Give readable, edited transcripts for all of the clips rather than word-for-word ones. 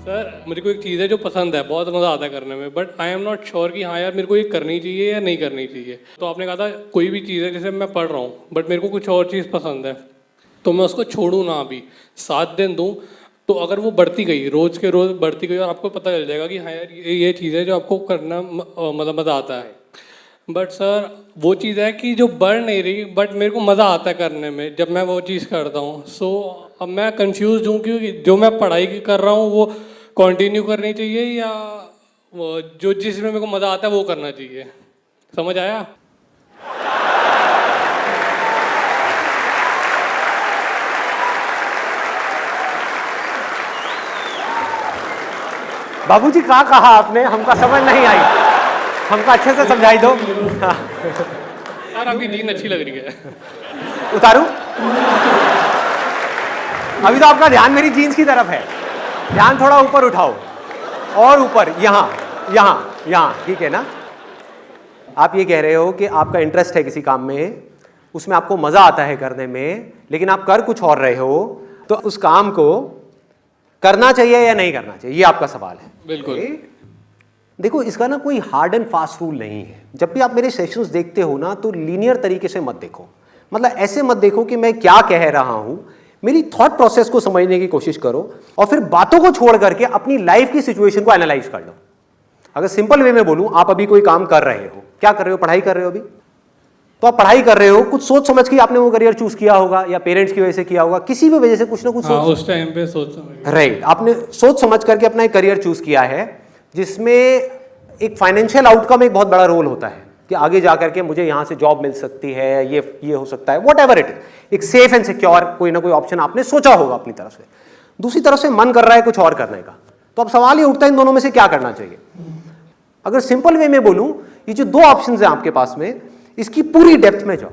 Sir मुझे को एक चीज़ है जो पसंद है, बहुत मज़ा आता है करने में, but I am not sure कि हाँ यार मेरे को ये करनी चाहिए या नहीं करनी चाहिए। तो आपने कहा था कोई भी चीज़ है, जैसे मैं पढ़ रहा हूँ बट मेरे को कुछ और चीज़ पसंद है, तो मैं उसको छोड़ूँ ना अभी, 7 दिन दूँ, तो अगर वो बढ़ती गई, रोज़ के रोज़ बढ़ती गई, और आपको पता चल जाएगा कि हाँ यार ये चीज़ है जो आपको करना मतलब मज़ा आता है। बट सर वो चीज़ है कि जो बढ़ नहीं रही, बट मेरे को मज़ा आता है करने में जब मैं वो चीज़ करता हूँ। सो अब मैं कंफ्यूज हूँ कि जो मैं पढ़ाई कर रहा हूँ वो कंटिन्यू करनी चाहिए या वो जो जिसमें मेरे को मज़ा आता है वो करना चाहिए। समझ आया? बाबूजी क्या कहा आपने, हमको समझ नहीं आई, हमको अच्छे से समझाई दो। यार आपकी नींद अच्छी लग रही है। उतारूं? अभी तो आपका ध्यान मेरी जीन्स की तरफ है, ध्यान थोड़ा ऊपर उठाओ और ऊपर, यहाँ यहाँ यहाँ, ठीक है ना? आप ये कह रहे हो कि आपका इंटरेस्ट है किसी काम में, उसमें आपको मजा आता है करने में, लेकिन आप कर कुछ और रहे हो, तो उस काम को करना चाहिए या नहीं करना चाहिए, ये आपका सवाल है। बिल्कुल। देखो, इसका ना कोई हार्ड एंड फास्ट रूल नहीं है। जब भी आप मेरे सेशंस देखते हो ना, तो लीनियर तरीके से मत देखो, मतलब ऐसे मत देखो कि मैं क्या कह रहा हूं, मेरी थॉट प्रोसेस को समझने की कोशिश करो और फिर बातों को छोड़ करके अपनी लाइफ की सिचुएशन को एनालाइज कर लो। अगर सिंपल वे में बोलूं, आप अभी कोई काम कर रहे हो, क्या कर रहे हो, पढ़ाई कर रहे हो अभी, तो आप पढ़ाई कर रहे हो, कुछ सोच समझ के आपने वो करियर चूज किया होगा, या पेरेंट्स की वजह से किया होगा, किसी भी वजह से कुछ ना कुछ हाँ, उस टाइम पे सोच समझ, राइट, आपने सोच समझ करके अपना एक करियर चूज किया है, जिसमें एक फाइनेंशियल आउटकम एक बहुत बड़ा रोल होता है कि आगे जाकर के मुझे यहां से जॉब मिल सकती है, ये हो सकता है, वॉट एवर इट इज, एक सेफ एंड सिक्योर कोई ना कोई ऑप्शन आपने सोचा होगा अपनी तरफ से। दूसरी तरफ से मन कर रहा है कुछ और करने का, तो अब सवाल ये उठता है इन दोनों में से क्या करना चाहिए। अगर सिंपल वे में बोलूं, ये जो दो ऑप्शंस हैं आपके पास में, इसकी पूरी डेप्थ में जाओ,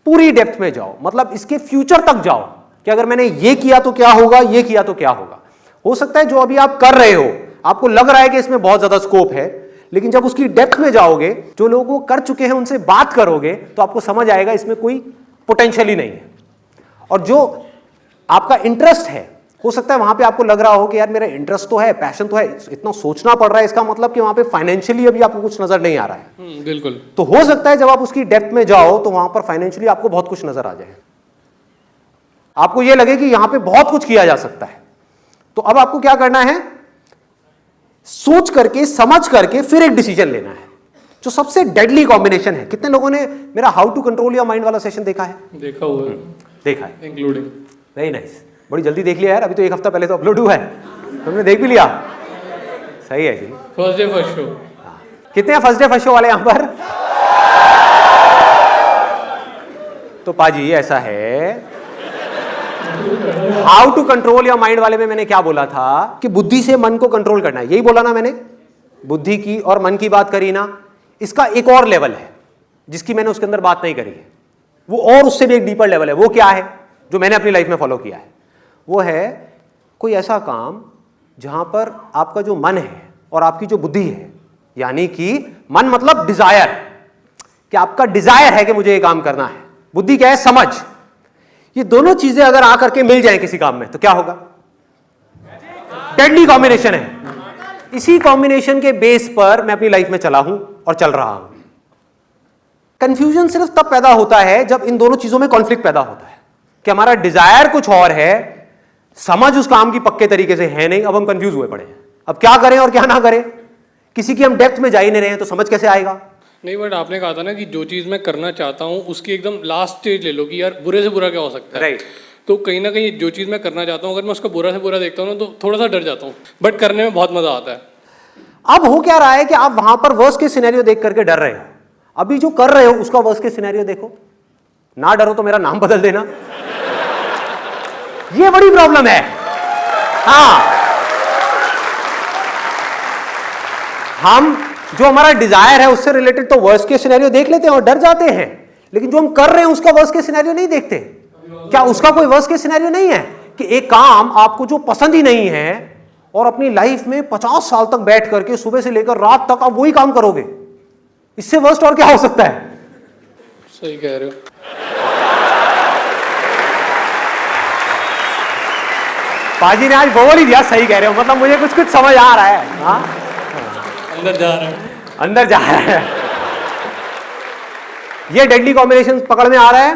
पूरी डेप्थ में जाओ, मतलब इसके फ्यूचर तक जाओ कि अगर मैंने ये किया तो क्या होगा, ये किया तो क्या होगा। हो सकता है जो अभी आप कर रहे हो आपको लग रहा है कि इसमें बहुत ज्यादा स्कोप है, लेकिन जब उसकी डेप्थ में जाओगे, जो लोग वो कर चुके हैं उनसे बात करोगे, तो आपको समझ आएगा इसमें कोई पोटेंशियल ही नहीं है। और जो आपका इंटरेस्ट है, हो सकता है वहां पे आपको लग रहा हो कि यार मेरा इंटरेस्ट तो है, पैशन तो है, इतना सोचना पड़ रहा है, इसका मतलब कि वहां पे फाइनेंशियली अभी आपको कुछ नजर नहीं आ रहा है। बिल्कुल। तो हो सकता है जब आप उसकी डेप्थ में जाओ तो वहां पर फाइनेंशियली आपको बहुत कुछ नजर आ जाए, आपको यह लगे कि यहां पे बहुत कुछ किया जा सकता है। तो अब आपको क्या करना है, सोच करके समझ करके फिर एक डिसीजन लेना है, जो सबसे डेडली कॉम्बिनेशन है। कितने लोगों ने मेरा how to control your mind वाला सेशन देखा है? देखा हुआ है। देखा है, इंक्लूडिंग। वेरी नाइस, बड़ी जल्दी देख लिया यार, अभी तो एक हफ्ता पहले तो अपलोड हुआ है, तुमने देख भी लिया, सही है जी। First day first show. कितने फर्स्ट डे फर्स्ट शो वाले यहां पर? तो पाजी ऐसा है, how to control your mind वाले में मैंने क्या बोला था कि बुद्धि से मन को कंट्रोल करना है, यही बोला ना मैंने, बुद्धि की और मन की बात करी ना। इसका एक और लेवल है जिसकी मैंने उसके अंदर बात नहीं करी है, वो और उससे भी एक डीपर लेवल है। वो क्या है जो मैंने अपनी लाइफ में फॉलो किया है? वो है कोई ऐसा काम जहां पर आपका जो मन है और आपकी जो बुद्धि है, यानी कि मन मतलब डिजायर, कि आपका डिजायर है कि मुझे ये काम करना है, बुद्धि क्या है, समझ, ये दोनों चीजें अगर आकर के मिल जाए किसी काम में तो क्या होगा? डेडली कॉम्बिनेशन है। इसी कॉम्बिनेशन के बेस पर मैं अपनी लाइफ में चला हूं और चल रहा हूं। कंफ्यूजन सिर्फ तब पैदा होता है जब इन दोनों चीजों में कॉन्फ्लिक्ट पैदा होता है कि हमारा डिजायर कुछ और है, समझ उस काम की पक्के तरीके से है नहीं, अब हम कंफ्यूज हुए पड़े हैं, अब क्या करें और क्या ना करें। किसी की हम डेप्थ में जा ही नहीं रहे हैं तो समझ कैसे आएगा? नहीं, बट आपने कहा था ना कि जो चीज़ मैं करना चाहता हूँ उसकी एकदम लास्ट स्टेज ले लो कि यार बुरे से बुरा क्या हो सकता है। राइट। तो कहीं ना कहीं जो चीज़ मैं करना चाहता हूँ अगर मैं उसका बुरा से बुरा देखता हूँ ना, तो थोड़ा सा डर जाता हूँ, बट करने में बहुत मज़ा आता है। अब हो क्या रहा है कि आप वहां पर वर्स्ट के सिनेरियो देख करके डर रहे हो, अभी जो कर रहे हो उसका वर्स्ट के सिनेरियो देखो। ना डरो तो मेरा नाम बदल देना, ये बड़ी प्रॉब्लम है। हाँ, हम जो हमारा डिजायर है उससे रिलेटेड तो वर्स्ट के सिनेरियो देख लेते हैं और डर जाते हैं, लेकिन जो हम कर रहे हैं उसका वर्स्ट के सिनेरियो नहीं देखते। क्या उसका कोई वर्स्ट के सिनेरियो नहीं है कि एक काम आपको जो पसंद ही नहीं है और अपनी लाइफ में 50 साल तक बैठ करके सुबह से लेकर रात तक आप वही काम करोगे, इससे वर्स्ट और क्या हो सकता है? सही कह रहे हो। पाजी ने आज बोल ही दिया, सही कह रहे हो, मतलब मुझे कुछ कुछ समझ आ रहा है। हाँ, अंदर जा रहा है, अंदर जा रहा है। ये डेडली कॉम्बिनेशन पकड़ में आ रहा है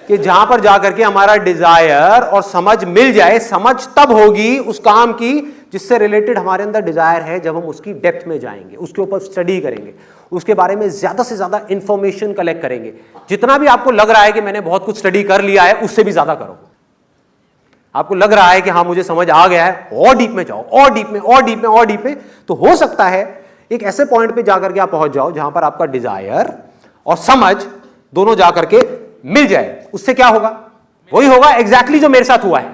कि जहां पर जाकर के हमारा डिजायर और समझ मिल जाए। समझ तब होगी उस काम की जिससे रिलेटेड हमारे अंदर डिजायर है, जब हम उसकी डेप्थ में जाएंगे, उसके ऊपर स्टडी करेंगे, उसके बारे में ज्यादा से ज्यादा इंफॉर्मेशन कलेक्ट करेंगे। जितना भी आपको लग रहा है कि मैंने बहुत कुछ स्टडी कर लिया है, उससे भी ज्यादा करो। आपको लग रहा है कि हाँ मुझे समझ आ गया है, और डीप में जाओ, और डीप में, और डीप में, और डीप में। तो हो सकता है एक ऐसे पॉइंट पे जाकर के आप पहुंच जाओ जहां पर आपका डिजायर और समझ दोनों जाकर के मिल जाए। उससे क्या होगा? वही होगा एग्जैक्टली जो मेरे साथ हुआ है।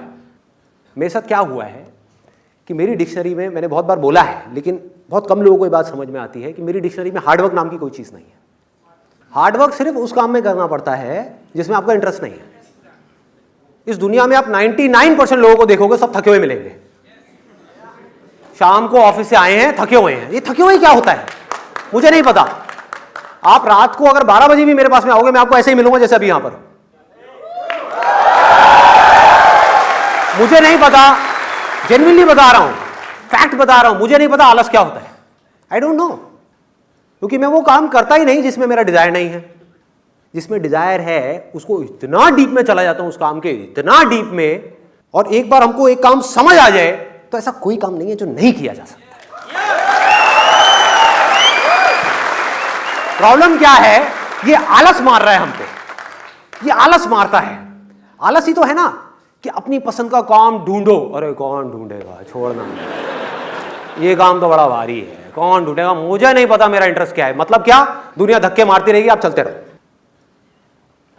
मेरे साथ क्या हुआ है कि मेरी डिक्शनरी में, मैंने बहुत बार बोला है लेकिन बहुत कम लोगों को ये बात समझ में आती है कि मेरी डिक्शनरी में हार्डवर्क नाम की कोई चीज नहीं है। हार्डवर्क सिर्फ उस काम में करना पड़ता है जिसमें आपका इंटरेस्ट नहीं है। इस दुनिया में आप 99% लोगों को देखोगे, सब थके हुए मिलेंगे। शाम को ऑफिस से आए हैं, थके हुए हैं। ये थके हुए क्या होता है मुझे नहीं पता। आप रात को अगर 12 बजे भी मेरे पास में आओगे, मैं आपको ऐसे ही मिलूंगा जैसे अभी यहां पर। मुझे नहीं पता, जेन्युइनली बता रहा हूं, फैक्ट बता रहा हूं, मुझे नहीं पता आलस क्या होता है। आई डोंट नो, क्योंकि मैं वो काम करता ही नहीं जिसमें मेरा डिजायर नहीं है। जिसमें डिजायर है उसको इतना डीप में चला जाता हूं, उस काम के इतना डीप में। और एक बार हमको एक काम समझ आ जाए तो ऐसा कोई काम नहीं है जो नहीं किया जा सकता। प्रॉब्लम क्या है? ये आलस मार रहा है हम पे। ये आलस मारता है। आलस ही तो है ना कि अपनी पसंद का काम ढूंढो। अरे कौन ढूंढेगा, छोड़ना, ये काम तो बड़ा भारी है, कौन ढूंढेगा, मुझे नहीं पता मेरा इंटरेस्ट क्या है। मतलब क्या? दुनिया धक्के मारती रहेगी, आप चलते रहो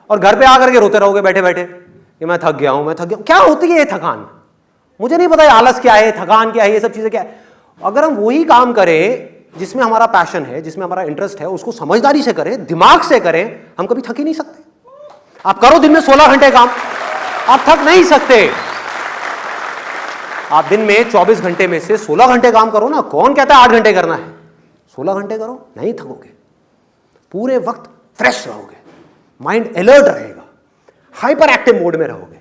और घर पे आकर के रोते रहोगे बैठे बैठे कि मैं थक गया हूं, मैं थक गया हूं। क्या होती है ये थकान? मुझे नहीं पता ये आलस क्या है, थकान क्या है, ये सब चीजें क्या है। अगर हम वही काम करें जिसमें हमारा पैशन है, जिसमें हमारा इंटरेस्ट है, उसको समझदारी से करें, दिमाग से करें, हम कभी थक ही नहीं सकते। आप करो दिन में 16 घंटे काम, आप थक नहीं सकते। आप दिन में 24 घंटे में से 16 घंटे काम करो ना। कौन कहता है 8 घंटे करना है? 16 घंटे करो, नहीं थकोगे। पूरे वक्त फ्रेश रहोगे, माइंड अलर्ट रहेगा, हाइपर एक्टिव मोड में रहोगे।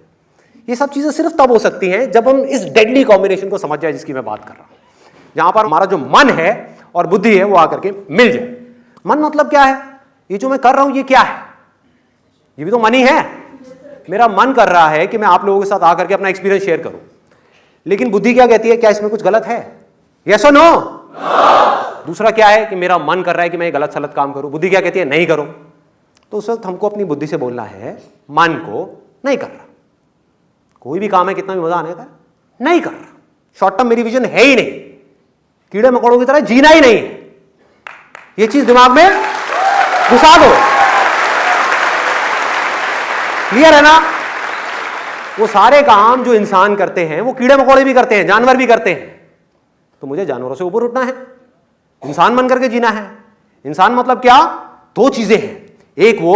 ये सब चीजें सिर्फ तब हो सकती हैं जब हम इस डेडली कॉम्बिनेशन को समझ जाए जिसकी मैं बात कर रहा हूं, जहां पर हमारा जो मन है और बुद्धि है वो आकर के मिल जाए। मन मतलब क्या है? ये जो मैं कर रहा हूं ये क्या है? ये भी तो मन ही है। मेरा मन कर रहा है कि मैं आप लोगों के साथ आकर के अपना एक्सपीरियंस शेयर करूं, लेकिन बुद्धि क्या कहती है? क्या इसमें कुछ गलत है? यस और नो? दूसरा क्या है कि मेरा मन कर रहा है कि मैं गलत सलत काम करूं, बुद्धि क्या कहती है? नहीं करो। तो उस वक्त हमको अपनी बुद्धि से बोलना है, मन को नहीं कर रहा। कोई भी काम है, कितना भी मजा आने का, नहीं कर रहा। शॉर्ट टर्म मेरी विजन है ही नहीं, कीड़े मकोड़ों की तरह जीना ही नहीं है। ये चीज दिमाग में घुसा दो। क्लियर है ना? वो सारे काम जो इंसान करते हैं वो कीड़े मकोड़े भी करते हैं, जानवर भी करते हैं। तो मुझे जानवरों से ऊपर उठना है, इंसान बन करके जीना है। इंसान मतलब क्या? दो चीजें हैं। एक वो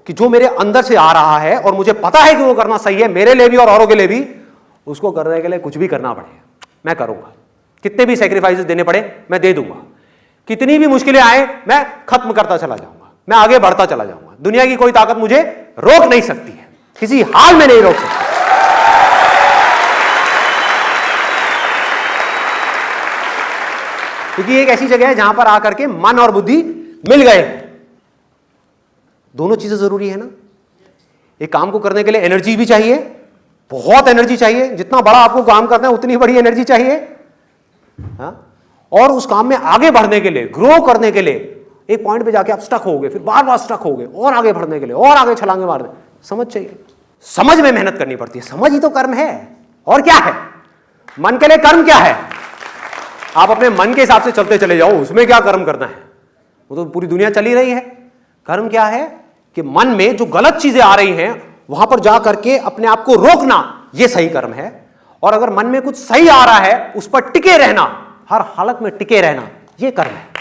कि जो मेरे अंदर से आ रहा है और मुझे पता है कि वो करना सही है, मेरे लिए भी और औरों के लिए भी, उसको करने के लिए कुछ भी करना पड़े मैं करूंगा। कितने भी सैक्रिफाइसेस देने पड़े मैं दे दूंगा। कितनी भी मुश्किलें आए मैं खत्म करता चला जाऊंगा, मैं आगे बढ़ता चला जाऊंगा। दुनिया की कोई ताकत मुझे रोक नहीं सकती है, किसी हाल में नहीं रोक सकती। क्योंकि एक ऐसी जगह है जहां पर आकर के मन और बुद्धि मिल गए। दोनों चीजें जरूरी है ना। एक काम को करने के लिए एनर्जी भी चाहिए, बहुत एनर्जी चाहिए। जितना बड़ा आपको काम करना है उतनी बड़ी एनर्जी चाहिए। हाँ? और उस काम में आगे बढ़ने के लिए, ग्रो करने के लिए, एक पॉइंट पे जाके आप स्टक होगे, फिर बार बार स्टक होगे, और आगे बढ़ने के लिए और आगे छलांगे मारने, समझ चाहिए। समझ में मेहनत करनी पड़ती है। समझ ही तो कर्म है। और क्या है? मन के लिए कर्म क्या है? आप अपने मन के हिसाब से चलते चले जाओ, उसमें क्या कर्म करना है? वो तो पूरी दुनिया चली रही है। कर्म क्या है कि मन में जो गलत चीजें आ रही हैं वहां पर जा करके अपने आप को रोकना, यह सही कर्म है। और अगर मन में कुछ सही आ रहा है उस पर टिके रहना, हर हालत में टिके रहना, यह कर्म है।